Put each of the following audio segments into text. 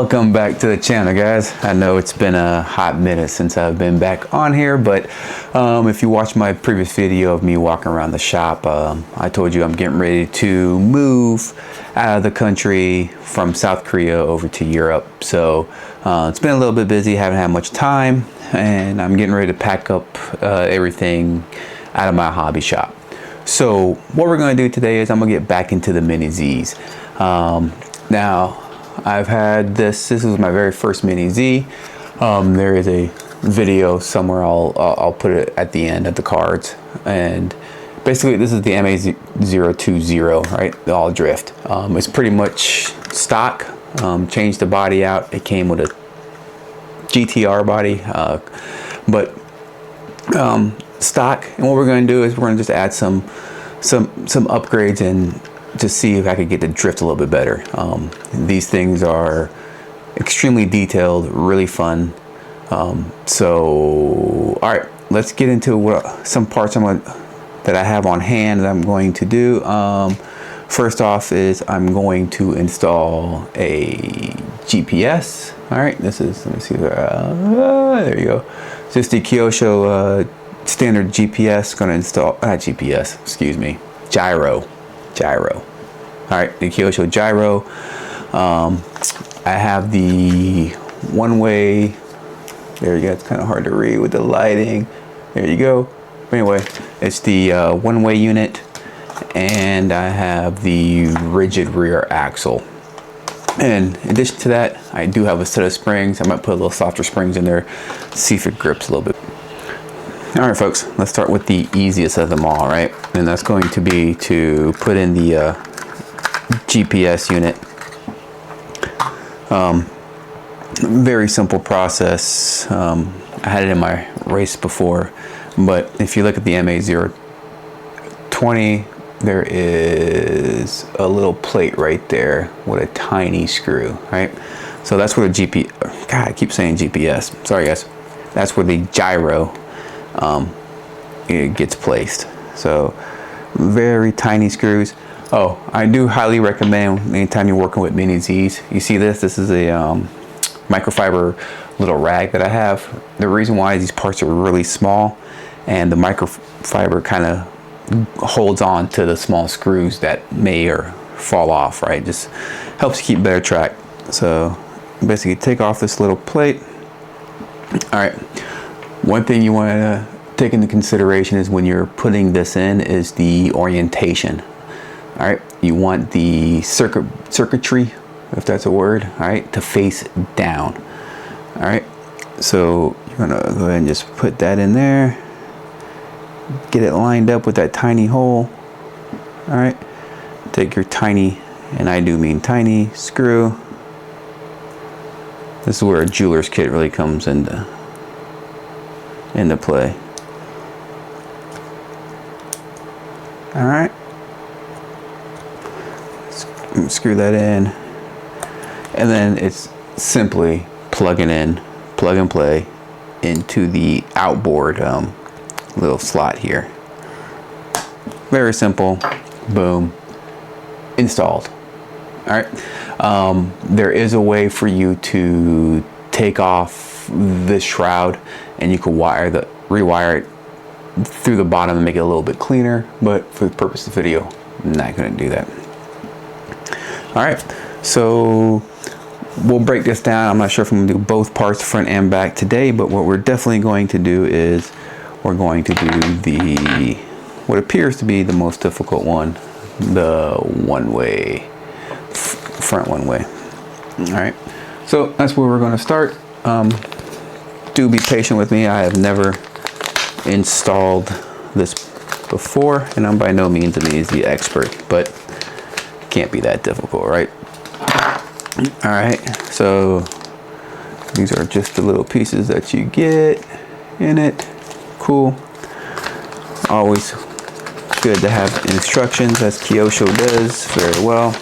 Welcome back to the channel, guys. I know it's been a hot minute since I've been back on here, but if you watched my previous video of me walking around the shop, I told you I'm getting ready to move out of the country from South Korea over to Europe. So it's been a little bit busy, haven't had much time, and I'm getting ready to pack up everything out of my hobby shop. So what we're going to do today is I'm going to get back into the Mini Zs. Now I've had this is my very first Mini Z. There is a video somewhere, I'll put it at the end of the cards, and basically this is the MR020, right, the all drift. It's pretty much stock. Changed the body out. It came with a GTR body, but stock. And what we're going to do is we're going to just add some upgrades and to see if I could get the drift a little bit better. These things are extremely detailed, really fun. So all right, let's get into some parts that I have on hand that I'm going to do. First off is I'm going to install a GPS. All right, this is, let me see, there you go. Just the Kyosho standard GPS. Going to install GPS, excuse me, gyro. All right, the Kyosho gyro. I have the one-way. There you go. It's kind of hard to read with the lighting. There you go. Anyway, it's the one-way unit, and I have the rigid rear axle. And in addition to that, I do have a set of springs. I might put a little softer springs in there, see if it grips a little bit. All right, folks, let's start with the easiest of them all, right? And that's going to be to put in the GPS unit. Very simple process. I had it in my race before, but if you look at the MR020, there is a little plate right there with a tiny screw, right? So that's where the God, I keep saying GPS. Sorry, guys. That's where the gyro it gets placed. So very tiny screws. Oh, I do highly recommend anytime you're working with Mini Zs. You see this is a microfiber little rag that I have. The reason why these parts are really small, and the microfiber kind of holds on to the small screws that may or fall off, right? Just helps you keep better track. So basically take off this little plate. All right, one thing you want to take into consideration is when you're putting this in is the orientation. All right, you want the circuitry, if that's a word, all right, to face down. All right, so you're gonna go ahead and just put that in there, get it lined up with that tiny hole. All right, take your tiny, and I do mean tiny, screw. This is where a jeweler's kit really comes into play. All right, screw that in, and then it's simply plug and play into the outboard little slot here. Very simple. Boom, installed. All right, there is a way for you to take off this shroud, and you can rewire it through the bottom and make it a little bit cleaner, but for the purpose of the video, I'm not going to do that. All right, so we'll break this down. I'm not sure if I'm going to do both parts, front and back, today, but what we're definitely going to do is we're going to do what appears to be the most difficult one, the one-way, front one-way. All right, so that's where we're going to start. Do be patient with me. I have never installed this before, and I'm by no means an easy expert, but can't be that difficult, right? All right, so these are just the little pieces that you get in it. Cool. Always good to have instructions, as Kyosho does very well.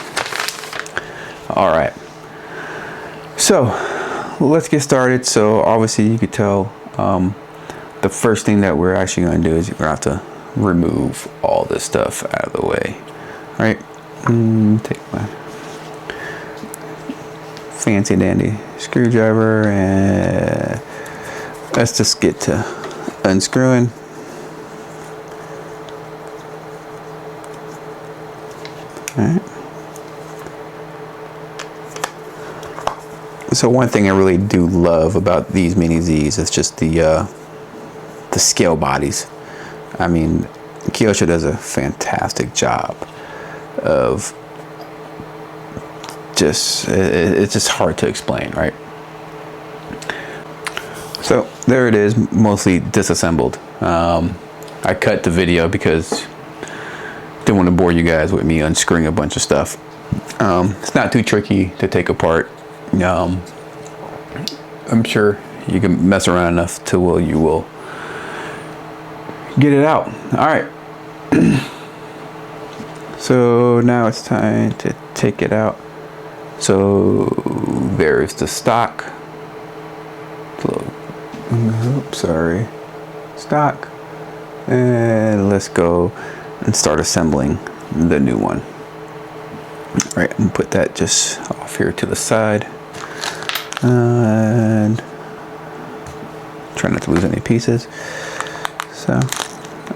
All right, so let's get started. So obviously you could tell the first thing that we're actually going to do is we're going to have to remove all this stuff out of the way. All right, take my fancy dandy screwdriver, and let's just get to unscrewing. Alright. So one thing I really do love about these Mini Zs is just the scale bodies. I mean, Kyosho does a fantastic job of just, it's just hard to explain, right? So there it is, mostly disassembled. I cut the video because I didn't want to bore you guys with me unscrewing a bunch of stuff. It's not too tricky to take apart. I'm sure you can mess around enough to where you will get it out. All right. So now it's time to take it out. So there's the stock. Oops, sorry. Stock. And let's go and start assembling the new one. All right, I'm gonna put that just off here to the side. And try not to lose any pieces. So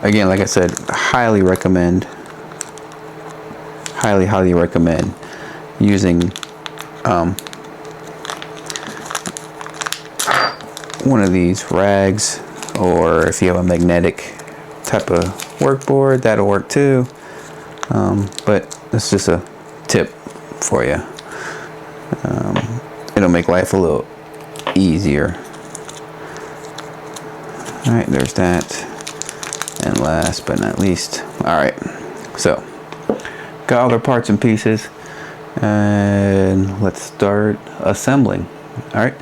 again, like I said, highly recommend using one of these rags, or if you have a magnetic type of workboard, that'll work too. But it's just a tip for you. It'll make life a little easier. All right, there's that. And last but not least, all right, so got all their parts and pieces, and let's start assembling. All right,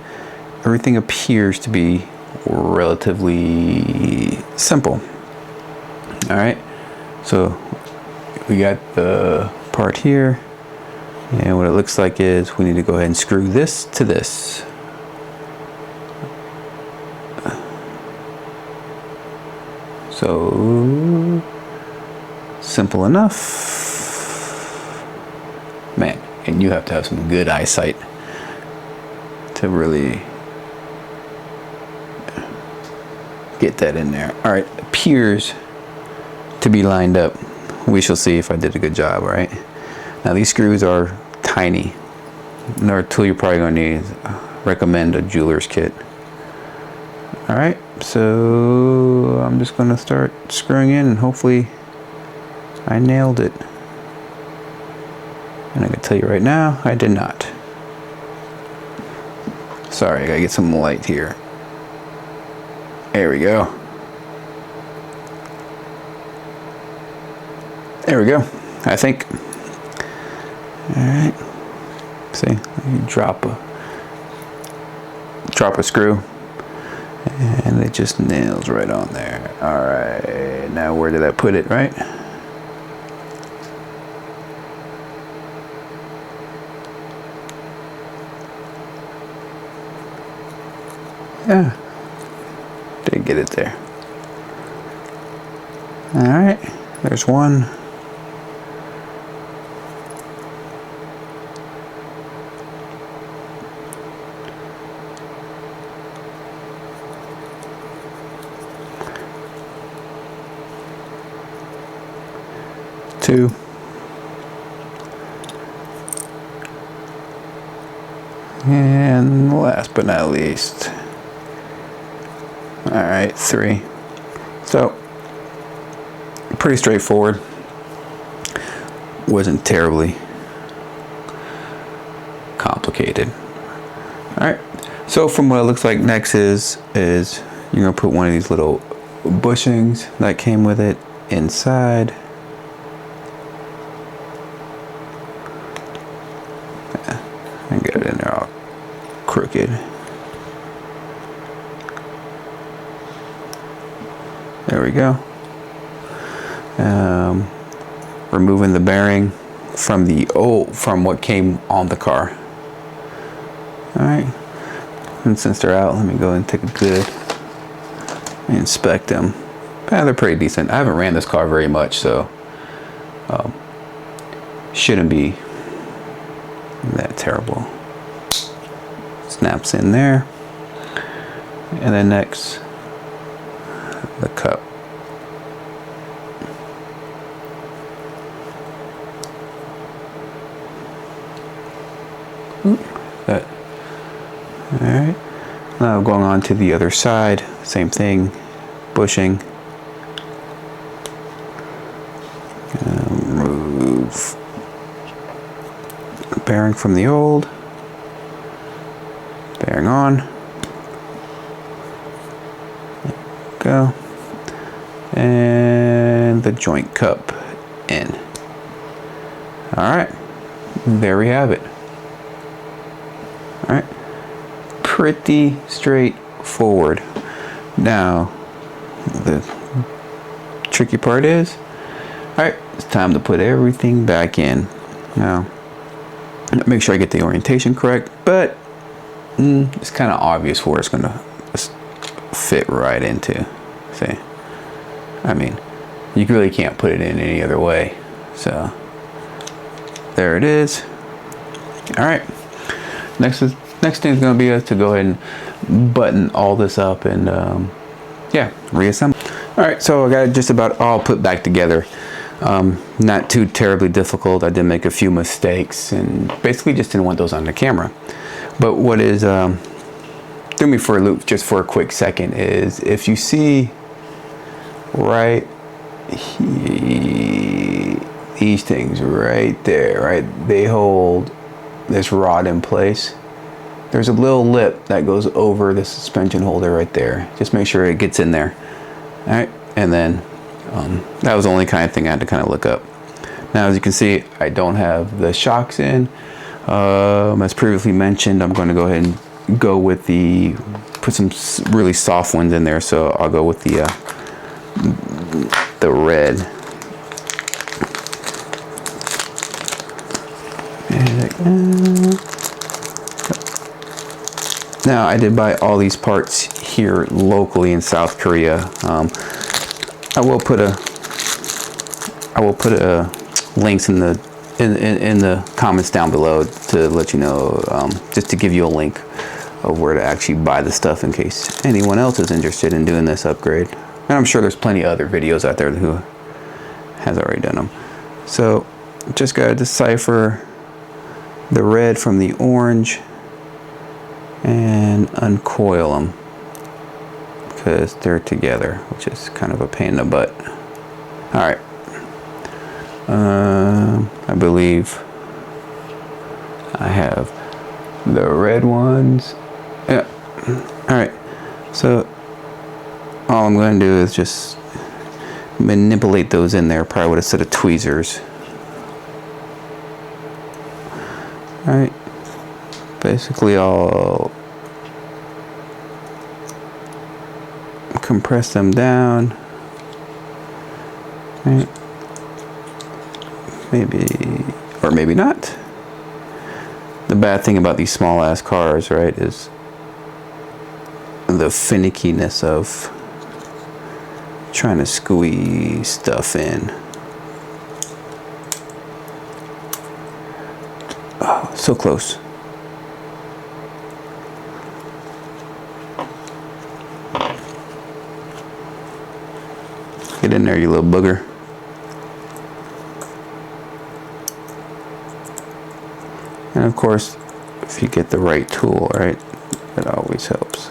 everything appears to be relatively simple. All right, so we got the part here, and what it looks like is we need to go ahead and screw this to this. So simple enough, man. And you have to have some good eyesight to really get that in there. All right, appears to be lined up. We shall see if I did a good job. All right, now these screws are tiny. Another tool you're probably going to need is recommend a jeweler's kit. All right, so I'm just going to start screwing in, and hopefully I nailed it. And I can tell you right now, I did not. Sorry, I gotta get some light here. There we go. There we go, I think. All right, see, you drop a screw, and it just nails right on there. All right, now where did I put it, right? Yeah, did get it there. All right, there's one. Two. And last but not least, all right, 3. So pretty straightforward. Wasn't terribly complicated. All right, so from what it looks like next is you're gonna put one of these little bushings that came with it inside. I get it in there all crooked. There we go. Removing the bearing from what came on the car. All right, and since they're out, let me go and take a good inspect them. They're pretty decent. I haven't ran this car very much, so shouldn't be that terrible. snaps in there. And then next, the cup. That. All right. Now going on to the other side, same thing, bushing. Remove bearing from the old. Bearing on. There we go. And the joint cup in. All right. There we have it. All right. Pretty straightforward. Now, the tricky part is, all right, it's time to put everything back in. Now, make sure I get the orientation correct, but it's kind of obvious where it's going to fit right into. See, I mean, you really can't put it in any other way. So, there it is. All right. Next thing is going to be to go ahead and button all this up and yeah, reassemble. All right, so I got it just about all put back together. Not too terribly difficult. I did make a few mistakes and basically just didn't want those on the camera. But what is threw me for a loop just for a quick second is if you see right here, these things right there, right? They hold this rod in place. There's a little lip that goes over the suspension holder right there. Just make sure it gets in there. All right, and then that was the only kind of thing I had to kind of look up. Now, as you can see, I don't have the shocks in. As previously mentioned, I'm going to go ahead and go with put some really soft ones in there. So I'll go with the red. Now, I did buy all these parts here locally in South Korea. I will put links in the comments down below to let you know, just to give you a link of where to actually buy the stuff in case anyone else is interested in doing this upgrade. And I'm sure there's plenty of other videos out there who has already done them. So just gotta decipher the red from the orange and uncoil them because they're together, which is kind of a pain in the butt. All right. I believe I have the red ones. Yeah. All right. So all I'm going to do is just manipulate those in there, probably with a set of tweezers. All right. Basically, I'll compress them down. Right. Maybe, or maybe not. The bad thing about these small ass cars, right, is the finickiness of trying to squeeze stuff in. Oh, so close. Get in there, you little booger. And of course, if you get the right tool, right, it always helps.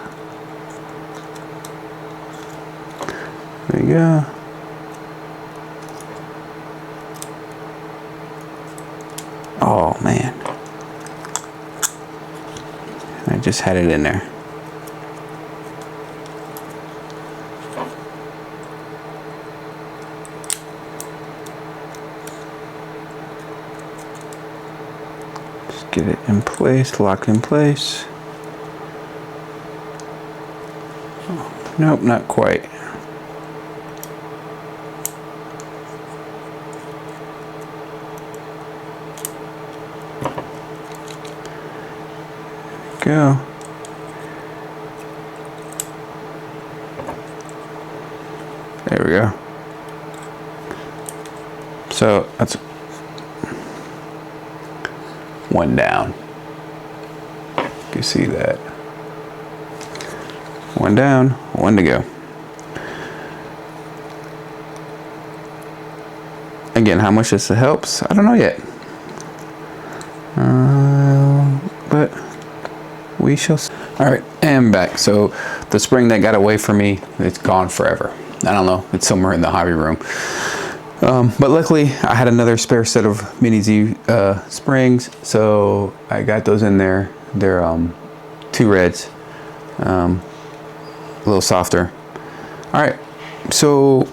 There you go. Oh man, I just had it in there. Get it in place, locked in place. Oh, nope, not quite. Go. There we go. So that's one down. you see that. One down, one to go. Again, how much this helps, I don't know yet. But we shall see. All right, and back. So the spring that got away from me, it's gone forever. I don't know, it's somewhere in the hobby room. But luckily I had another spare set of Mini Z springs, so I got those in there. They're 2 reds, a little softer. All right, so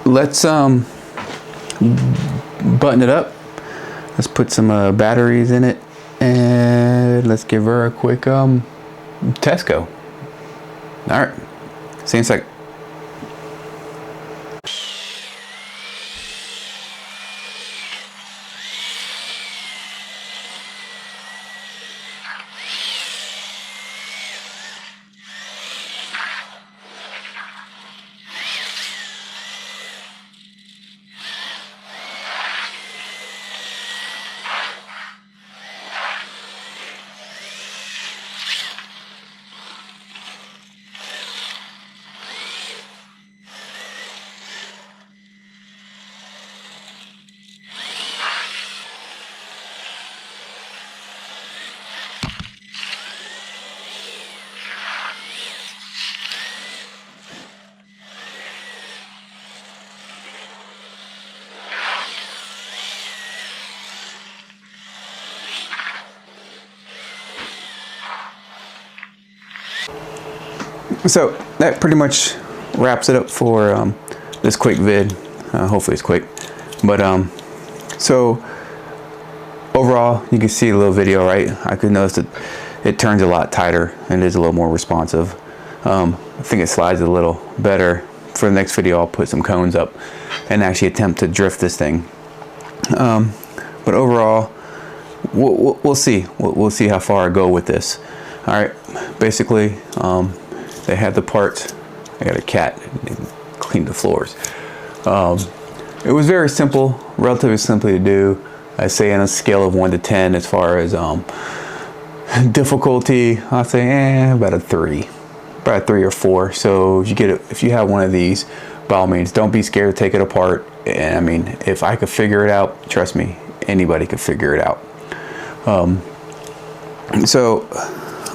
let's button it up. Let's put some batteries in it, and let's give her a quick test go. All right, see you in a sec. So that pretty much wraps it up for this quick vid. Hopefully it's quick, but so overall you can see a little video, right? I could notice that it turns a lot tighter and is a little more responsive. I think it slides a little better. For the next video I'll put some cones up and actually attempt to drift this thing. But overall we'll see. We'll see how far I go with this. All right, basically they had the parts. I got a cat and clean the floors. It was very simple, relatively simple to do. I say on a scale of 1 to 10 as far as difficulty, I'll say about a 3, about a 3 or 4. So if you have one of these, by all means, don't be scared to take it apart. And I mean, if I could figure it out, trust me, anybody could figure it out. So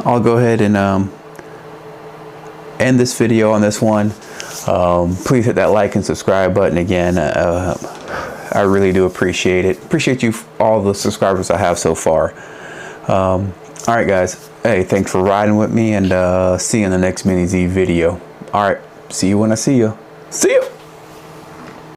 I'll go ahead and end this video on this one. Please hit that like and subscribe button again. I really do appreciate it. Appreciate you, all the subscribers I have so far. All right, guys. Hey, thanks for riding with me, and see you in the next Mini Z video. All right, see you when I see you. See you.